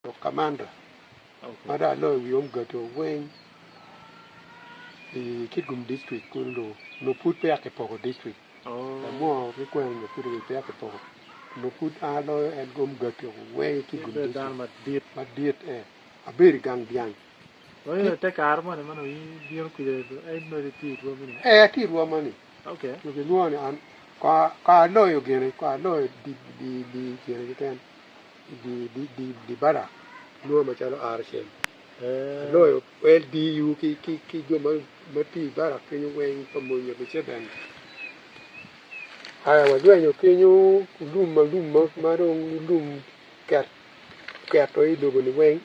to Commander. Mada lo we go to Wayne the Kitgum district kundo no put pe Poko district. The more we go no put we pe Poko. No put alo and go to Wayne Kitgum district. But did a very gang behind. Well, take armor and money, you could no repeat woman. Tea woman. Okay. You can go on. Car lawyer again, car lawyer the bara. No machalo arshen. Lawyer, well, you ki your mati bara, can you wait for money of the I was doing your can you loom, cat, or you do the way.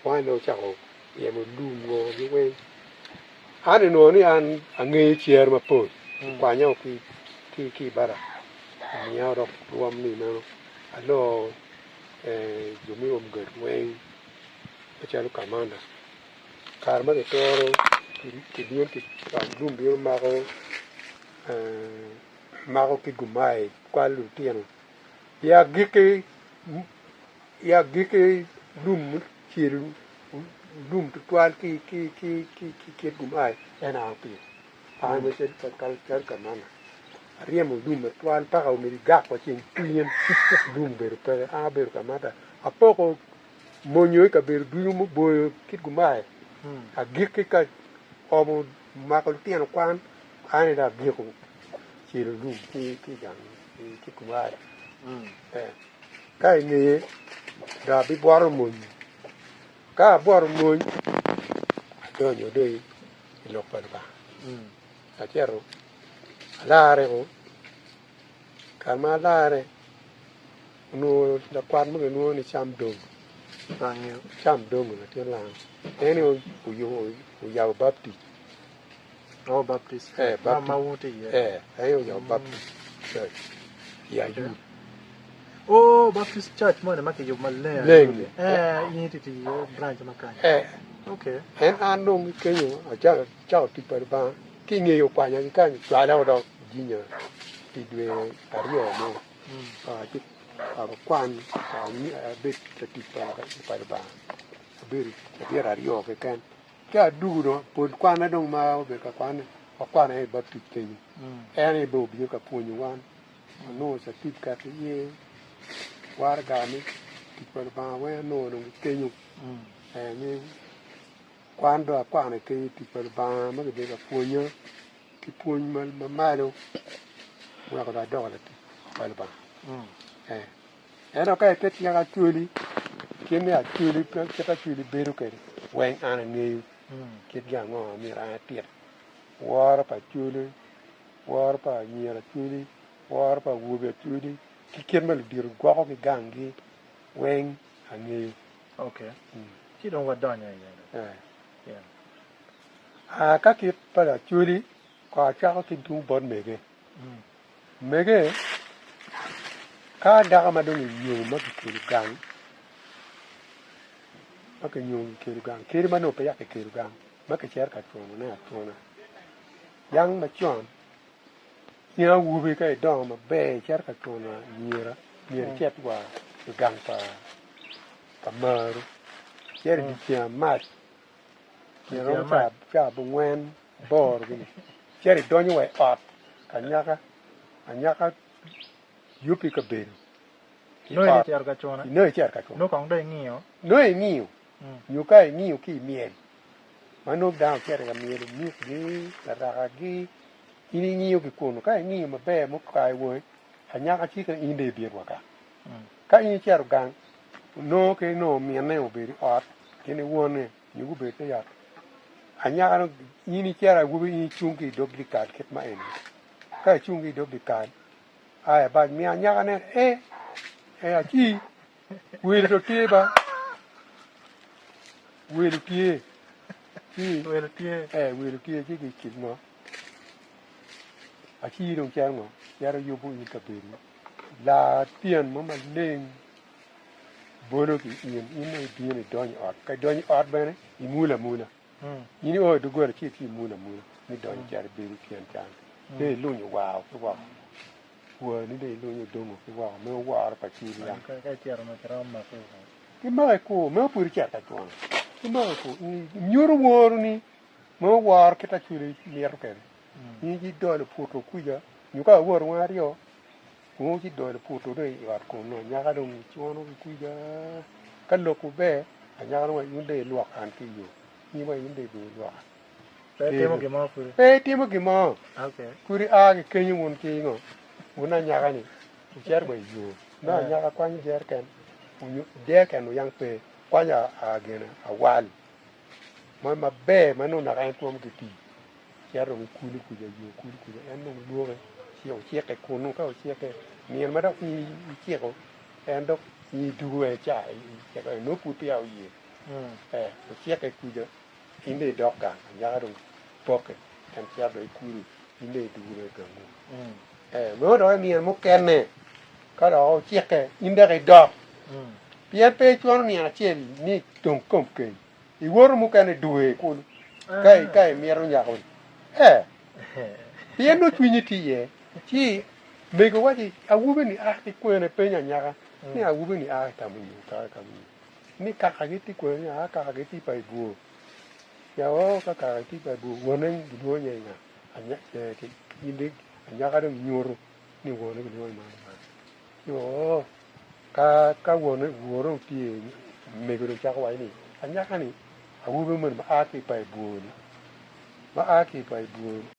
Why no chow? You will loom or the way. I don't know any an a chair my post. Why no ki bara. Ni out of one me now. Hello, you may good way. Machalo Commander. Karma the Toro, Kibianti, Lumbio Maro, Maro Kigumai, Qualutiano. Ya Giki, Loom, Chiru, Loom to 12 ki Gumai, and I'll be. I was said for Culture Commander. Riamo Loom at 12 Paro, maybe gap watching Pillion, Loom, Aber Commander. A poco Monyoka bear Blue Boy Kid Gumai. A Giki almost Macoltian Quan, I need a vehicle. She will do Kikumai. Kai me, da be Boromon. Ka Boromon, I don't know, day, look for a chero. Lare, Kama Lare, no, the Quan no any sham dog. Sham dog at your land. Anyway, you are Baptist. Oh, Baptist. Baptist. I know your Baptist church. Yeah, you. Oh, Baptist church, more than Maki, you Malay. You need to branch Macan. Okay. And I know can you a child people about King you find you can't try out of Junior. Did we a real no? Quan, a bit the people by the bar. Very rio che can che duro poi quando non ma perché quando è battuto e bo bio che pugno wan no sa tip che ye guarda mi tipo ba we no non che io mi quando che tipo ba ma che pugno che pugno ma malo guarda da dole ba era che te tinha tuoli che mi ha tuoli per che ta tuoli beru che when ana ne che gango mi ra tier war pa tuoli war pa niera tuoli war pa wube tuoli che che mal dir gwa che gangi when ani okay chi don wadanya yeah ka che pa la tuoli ka cha che tu bon mege ka da ma don yu ma ki gang ma ke yu ki gang ke ma no pe ya ke gang ma ke cher ka tona yang ma chon nya wu be ka do ma be cher ka tona nyira chet wa gang pa mar cher di tia mat ke ro cha bu wen bor bi cher do nyu wa ot anyaka yupi ka beru no ti arga chona no kong dai ngio nyuka ngio ki miel mano down kere ga miel mi gi la gi ini ngio ki kono ka ngio ma be mo kai wo anyaka chi ka inde bi ro ka ini cher gang no ke no mi ne oberi ot kene wone nyugo be te ya anyaka no ini cher wo bi chungi duplicat ket ma en ka chungi duplicat ai ba mi anyaka ne a chi will to tie ba will tie will tie chi ki mo a chi dong chang mo ya ro yu bu ni ka be la tien mo ma leng bono ki in ne bi ne don ot ka don ot ba ne i mula ni o du go chi mula ni don jar be ri tien chang de lu ni wow wo ni de lu ni dong ko wa me wa pa chi ya ka ti ara ma tra ma ko cái mai cô mới bự chả ta chuan cái mai cô nhiều war ni mới war cái ta chui mier cái ni chỉ đôi là phụ thuộc quy giờ nhiều cái war ngoài rio cũng chỉ đôi là phụ thuộc đấy war cũng nó nhà cái đồng chuan nó quy giờ cái lộc của bé nhà nó những đề luộc ăn kia nhiều như vậy những đề luộc Tiêm cái mà, curi cái cây muốn cái ngõ, muốn ăn nhà cái này, chơi bởi dù, nó nhà cái quan chơi cái, chơi cái nó yang pe, quan nhà cái này, wal, mà bé mà nó cái tuom cái gì, chơi rồi curi anh nó đua cái, chơi cái con nó cái cái, miền mà đó chơi cái, anh đó đua chơi cái nó curi ao gì, chơi cái curi, in đây đọc cả, nhà rồi pocket and chia đôi curi in đây đua cái ngô, mới đó miền một cái này, cái đó chơi cái in đây cái đọc Pian pe chuan ni na che ni tong kom ke. I wor mu kan duwe ko. Kai mi ro nya ko. Pian no twini ti ye. Ti me ko wa ti a wu be ni a ti ko ne pe nya nya ka. Ni a wu be ni a ta mu ka mu. Ni ka ka ti ko nya ka ka ti pai bu. Ya o ka ka ti pai bu wonen di do nya nya. Anya ti ni anya ka de nyoro ni wonen di do ma. Yo ka wono ti me ko cha ko ai ni anya ka ni a wu be mun ma a ki pai bu ni ma a ki pai bu